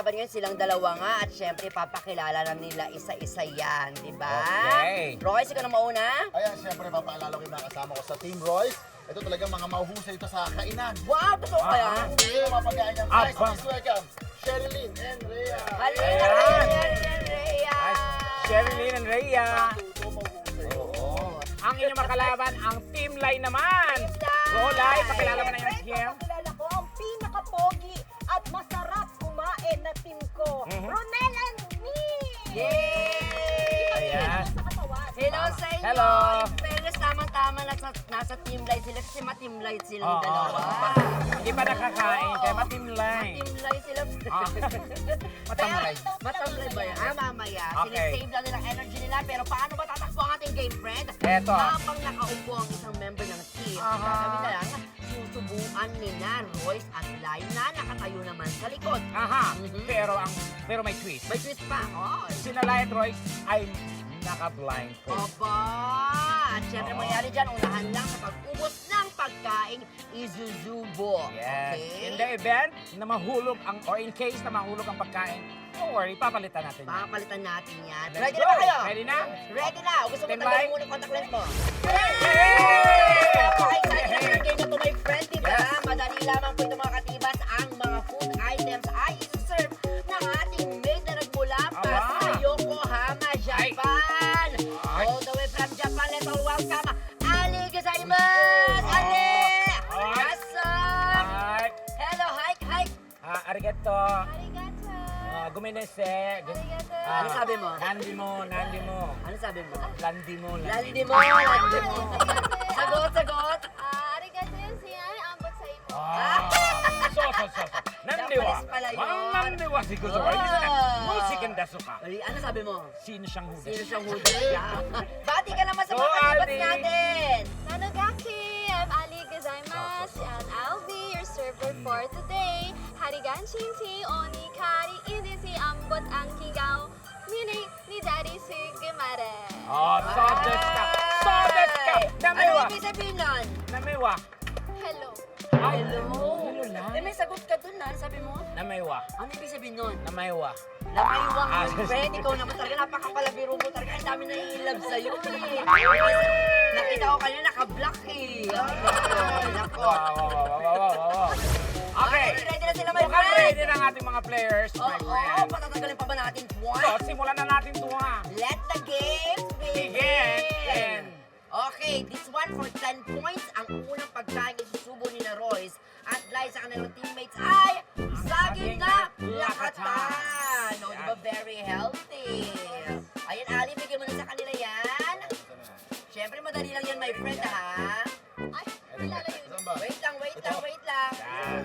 kalaban ngayon silang dalawa nga at syempre papakilala na nila isa-isa yan, di ba? Okay. Royce, ikaw na mauna? Ayan, siyempre, papaalala ko yung mga kasama ko sa Team Royce. Ito talagang mga mahuhusay ito sa kainan. Wow, totoo kaya? Hindi yung mapagkain yan. Guys, please welcome Sherilyn and Rhea. Halina, Rhea! Sherilyn and Rhea. Ito mahuhusay. Oo. Ang inyong makalaban, ang Team Lai naman. So, Lai, pakilala mo na yung team. Pakilala ko ang pinaka-pogi at masarap kumain na team ko. Ronel and me! Yay! Ayan. Sa katawan. Hello sa inyo! Hello. In fairness, tamang-tama nasa team light sila kasi ma-team light silang Oo. dalawa. Hindi pa nakakain, kaya ma-Team Lai. Team light sila. Matamlay. Matamlay ba yan? Mamaya. Okay. Sinisave lang nilang energy nila. Pero paano ba tatakbo ang ating game, friend? Eto. Habang nakaupo ang isang member ng team, sabi na lang, susubuan ni na Royce at Lai na nakatayo naman sa likod. Aha, Mhm. pero may twist. May twist pa. Oh. Sina Lai at Royce ay naka-blindfold. Opo! At syempre mangyari dyan, unahan lang sa pag-ubos ng pagkaing izuzubo. Yes. Okay? In the event na mahulog or in case na mahulog ang pagkain, don't worry, papalitan natin yan. Papalitan natin yan. Let's Ready go. na ba kayo? Ready na? Ready na! O gusto mo Team talagang Lai? muna yung contact lens mo? Yay! Napaka-excited na yung game na to, my friend, diba? Yes. Madali lamang po ito mga katibas. Ang mga food items ay isi-serve ng ating maid na nagmula pa Aba. sa Yokohama, Japan. Ay. All the way from Japan, let's all welcome Ali Gozaimasu! Ali! Ay. Kason! Hi. Hello, hike! Arigato. Arigato! Guminese. Arigato! Ano sabi mo? Nandi mo. Ano sabi mo? Landi mo. Landi mo! Sagot! Arigato yun siya. Ambot sa imo. So. Nandiwa. Japanese pala yun. Nandiwa si Kuzo. Oh. Musikan daso ka. Ano sabi mo? Sino siyang hudas? Sino siyang hudas siya? Bati ka naman sa mga So, katibas Ali. natin! Nanogaki! I'm Ali Gozaimasu and I'll be your server for today. Harigan Shinchi Oni Kari Idisi Ambot ang Kigaw. Meaning, ni Daddy Sugimare. Sodes ka. Sodes ka. Ano Namiwa. ibig sabihin nun? Namiwa. Hello. Ay, Hello? Hello lang. May sagot ka dun na. Sabi mo? Namiwa. Ano ibig sabihin nun? Namiwa. Nakaiwang Ah, mo, friend. Ikaw naman talaga. Napakapalabiro mo talaga. Ang dami na i-love sa'yo eh. Nakita ko kanina naka-block eh. Nako. Wow. Okay. Ready na sila, my Mukhang friend. ready na ang ating mga players, my Oo, friend. patatagalin pa ba natin? So, simulan na natin ito ha. Let the games begin! Begin. Okay, this one for 10 points. Ang unang pagkain isusubo ni na Royce at Lai sa kanilang teammates ay saging na lakatan. O, diba very healthy? Ayan, Ali, bigyan mo na sa kanila yan. Siyempre, madali lang yan, my friend, ha? Ay, nilalayo Saan ba? Wait lang. Yan.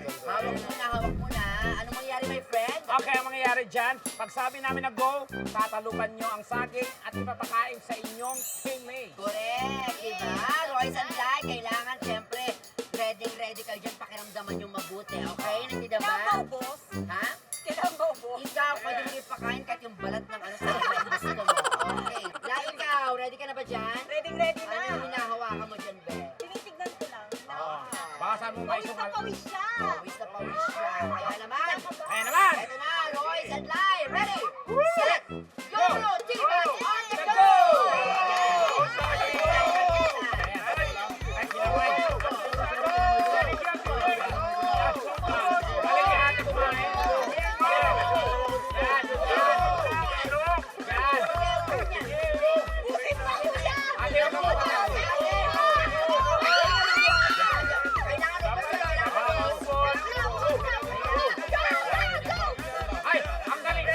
Hawak muna. Anong mangyari, my friend? Okay, ang mangyayari dyan, pag sabi namin na go, tatalupan nyo ang saging at ipapakain sa inyong teammate. Correct, diba? Royce and Lai, kailangan, siyempre, ready kayo dyan, pakiramdaman yung mabuti, okay? Nandiyan ba? boss. Ha? Kailan ba, boss? Ikaw, pwede mo ipakain kahit yung balat ng ano sa gusto mo. Okay. Lai, ikaw, ready ka na ba dyan? Ready Ano na. yung hinahawakan mo dyan, Be? Tinitignan ko lang. Baka saan mo may Pawis na sungal. pawis siya. Pawis na pawis siya. Kaya naman, Ayan naman! eto na, Royce and Lai, ready, set, go, team, on the Let's go! go! Ay, kinaway. Balik ka ate kumain. Yan. Ate, huwag ka kumain. Ay, ang galing.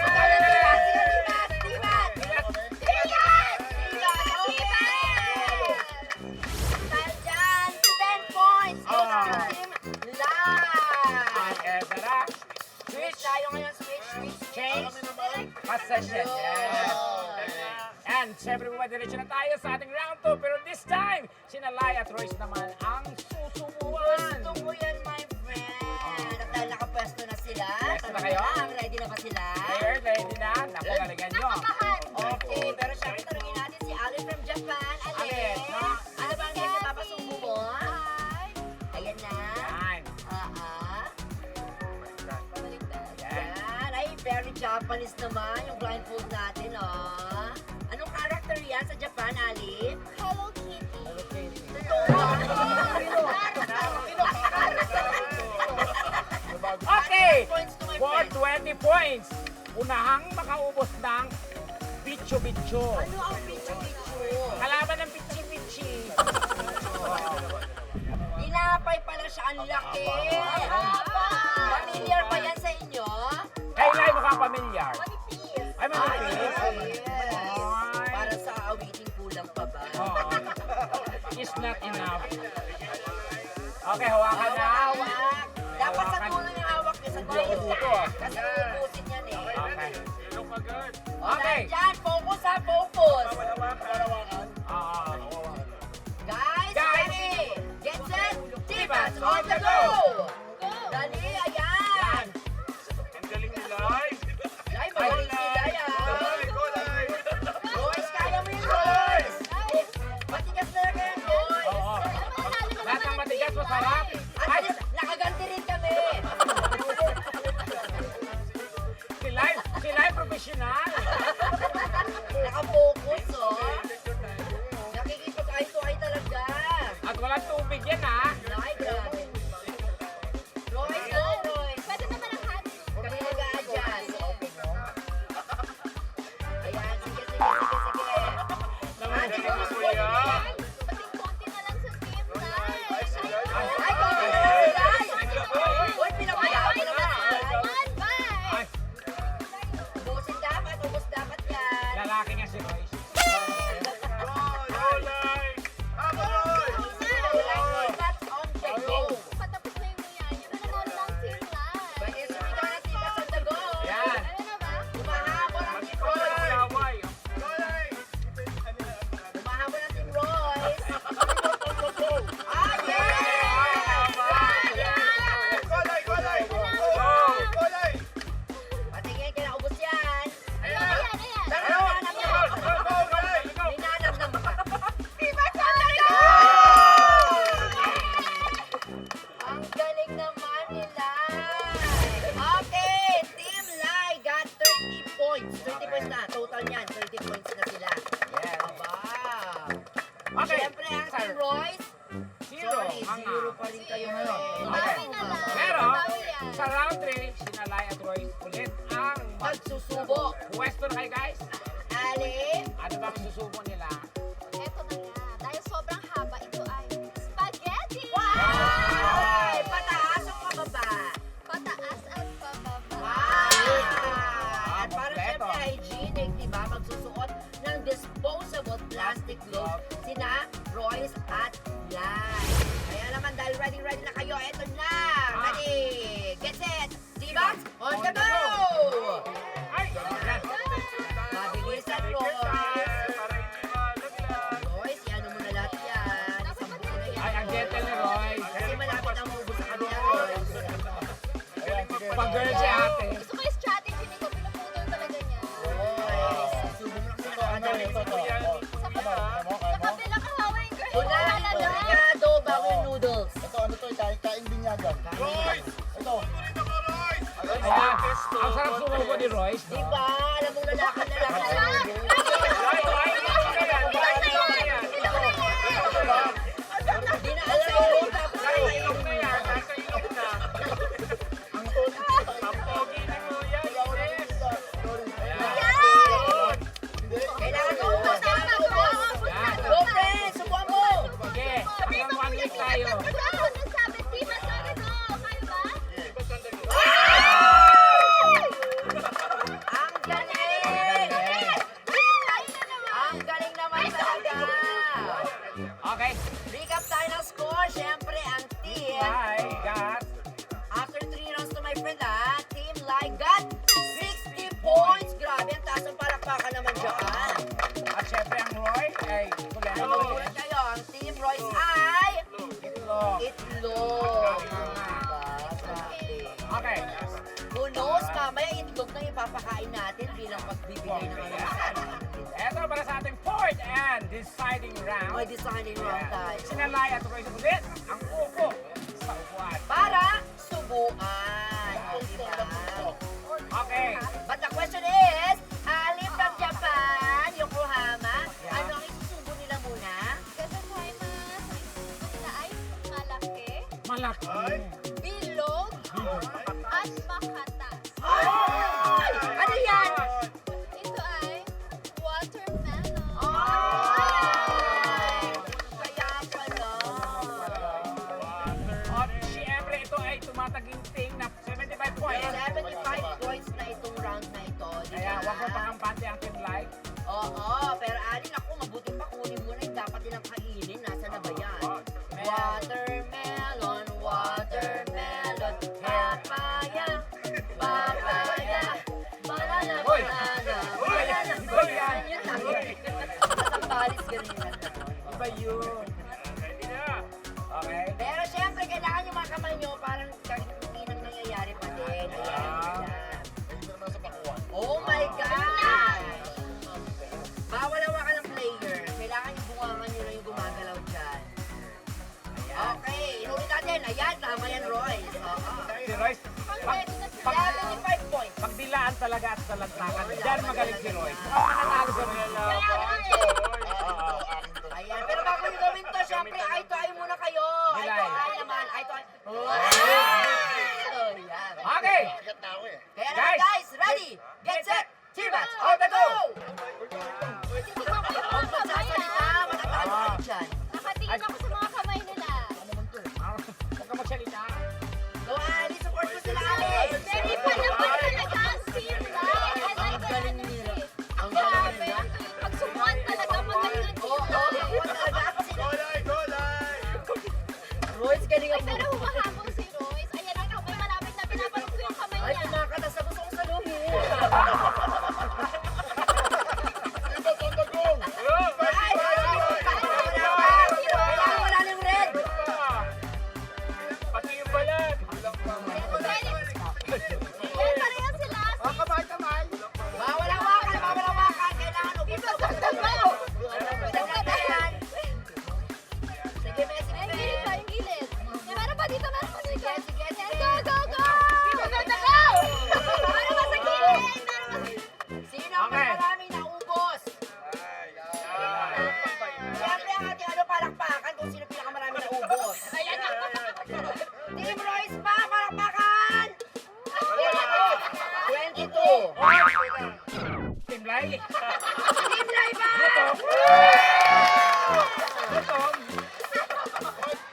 Change. Possession. Yes. And syempre diretso na tayo sa ating round 2. Pero this time, sina Lai at Royce naman ang susubuan. Gusto mo yan, my friend. At dahil nakapwesto na sila, Pwesto na kayo? ready na ba sila? Players, ready na? Naku, galingan nyo. Okay, pero syempre tanungin natin si Ali from Japan. Ali, Ali, ha? ano ba ang game na papasubo mo? Ay, Ayan na. Yan. Ah, baliktad. Yan. Yan. Ay, very naman yung blindfold natin, oh. Anong character yan sa Japan, Ali? Hello Kitty. Totoo ba? Okay, Points to my for friend. 20 points, unahang makaubos ng Bicho-Bicho. Ano ang picture-picture? Kalaban ng Pichi-Pichi. Tinapay pala siya, ang laki. Familiar pa yan sa inyo? Kay Lai mukhang pamilyar. Manipis. Ay, manipis. Yes. Para sa awiting kulang pa ba? Oo. It's not enough. Okay, hawakan na. Hawak. Dapat sa dulo yung hawak niya. Sa dulo Hindi ako dito, ah. Kasi ubusin yan eh. Okay. Okay. Dyan, focus ha, focus. Palawakan. Oo. Guys, Guys. ready? Get set, Tibas, Tibas, on the go! Go. Dali, ayan! Lai, magaling sila yan. Boys, kaya mo yun, boys! Matigas na yan, boys! Oo. Lahat ng matigas, masarap. At Ay, least, nakaganti rin kami. si Lai professional. Nakafocus, oh. Nakikipag-eye-to-eye talaga. At walang tubig yan, ha? Ay, grabe. Royce, go, Royce. Pwede naman ang hat. Kami nag-a-adjust. Ayan, sige. Ate, gusto mo yan? Pating konti na lang sa team, guys. Ay, konti na lang sila. Uy, pinabayaan mo naman sila. One, bye. Ay, Ubusin dapat, ubus dapat yan. lalaki nga si Royce. That's on the go. Patapos na yung yan. Yung nanonood ng team live. Pwede sumigaw na Tibas on the go. Yan. Ano na ba? Humahabol ang Team Royce. Humahabol ang Team Royce. Ah, yes! Patingin, kinaubos yan. Ayan. Nananam na. Ninanam na ba? Tibas on the go! Ang galing naman nila. Okay, Team Lai got 30 points. 30 points na. Total niyan, 30 points na sila. Yes. Aba. Okay. Siyempre, ang Team Royce, Zero. sorry, Hanga. zero pa rin kayo ngayon. Bawi na lang. Pero, Bawi yan. sa round 3, sina Lai at Royce ulit ang Magsusubo. Pwesto na kayo, guys. Ali, Ano bang susubo nila? Eto na nga. Dahil sobrang haba, ito ay spaghetti! ay, pataas o pababa? Pataas at pababa. At para kompleto. siyempre hygienic, diba? Magsusuot ng disposable plastic gloves sina Royce at Lai. Kaya naman dahil ready na kayo, eto na! Ready! Get set! Tibas, on the go! Ay! Yan. Mabilis at Royce. Royce, ano mo na lahat yan. Isang buo na yan. Ay, ang gentle ni Royce. Kasi malapit ang maubos sa kanya, Royce. Pag-girl si ate. Gusto ko yung strategy nito. Pinuputol talaga niya. Royce, subo mo na kasi ito. Ano rin ito? Sa kabila kawawa yung girl. Unahin mo na adobo yung noodles. Ito, ano to? Kain binyagan. Ito. Ayan. Ang sarap sumubo ni Royce, no? Diba? Alam mong lalaki na lang. Dinaan sa ilong tapos sa ilong. Kailangan mo ubos na ubos. Go friends, subuhan mo. Sige, hanggang 1 week tayo. Nagsabi, Tibas on the go. Kayo ba? Ang galing! Ang galing naman talaga. Okay. Recap tayo ng score. Siyempre, ang team. I got After 3 rounds to my friend, Team Lai got 60 points. Grabe, ang taas ng palakpakan naman dyan. at syempre ang Roy ay Magugulat kayo, ang Team Royce ay itlog. itlog. Grabe. Okay. Who knows, mamaya itlog na ipapakain natin bilang pagbibigay ng ano sa atin. Ito para sa ating fourth and deciding round. May designing round tayo. Sinalay at Roy ulit ang upo sa upuan. Para subuan. Diba? Okay. But the question question is, Ali from Japan, Yokohama. Ano ang isusubo nila muna? Gozaimasu. Ang isusunod nila ay malaki, Malaki. bilog, at makatas. Ay! Ano yan? Ito ay watermelon. Ay! Kaya pala. At siyempre, ito ay tumataginting na 75 points. 75 points na itong round na ito. di Kaya ba? wag mo pakampante ang team like. Oo, pero Ali, naku, mabuti pa kunin mo na yung dapat nilang kainin. Nasa na ba yan? Ayan. Watermelon, watermelon, papaya, papaya, banana, Hoy! banana, Hoy! banana, Iba yan. Yun lang. Sa balis, ganun yan. Iba yun. Okay. Pero syempre, kailangan yung mga kamay nyo parang hindi nang nangyayari pa din. Ayan, ayan. Hindi naman sa pakuan. Oh my God! Bawal hawakan ng player. Kailangan yung bungangan nyo lang yung gumagalaw dyan. Okay, inulit natin. Ayan, tama yan, Royce. Oo. Si Royce, pag 75 points. dilaan talaga at sa lantakan. Diyan magaling si Royce. Ang mananalo sa Royce. Ayan, pero bago nyo gawin to, syempre, eye to eye muna kayo. Eye to eye naman, eye to eye. Oh, yan. Okay. Sikat na ako eh. Kaya naman, guys, ready, get set, team match, on the go! Huwag magsasalita, matatalo kayo dyan. Nakatingin ako sa mga kamay nila. Huwag ka magsalita. Go, Ali, support mo sila, Ali. Very fun naman talaga ang team life. I like the energy. Ang galing Grabe. nila. Pagsumuan talaga magaling ang Oo, team life. oo, talaga at sila. Golay! Royce, galing Ay, ang pero humahabol si Royce. Ayan ang kamay malapit na pinapalok ko yung kamay Ay, niya. kumakatas na gusto kong saluhin. Iba on the go! Ay, kailangan wala ng red. Pati yung balat. Ayan, parehas sila. Kamay! Bawal hawakan, bawal hawakan. Kailangan ubos. Sige, Messi, Ay, gilid pa, yung gilid. Meron pa dito, meron pa dito. Sige, sige. Go, go, go! Go, go, go! Meron pa sa gilid. Meron pa sa Sino ang Okay. maraming naubos? Siyempre ang ating palakpakan kung sino pinakamarami naubos. Ayan na. Team Royce pa, palakpakan! 22. Team Lai. Team Laiba! Gutom.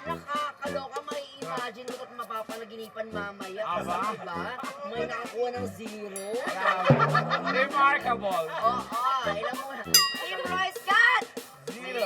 Nakakaloka, may imagine mo at mapapanaginipan mamaya. Kasi Aba. diba, may nakakuha ng 0. Remarkable. Oo, ilan mo na. Team Royce, cut! Zero.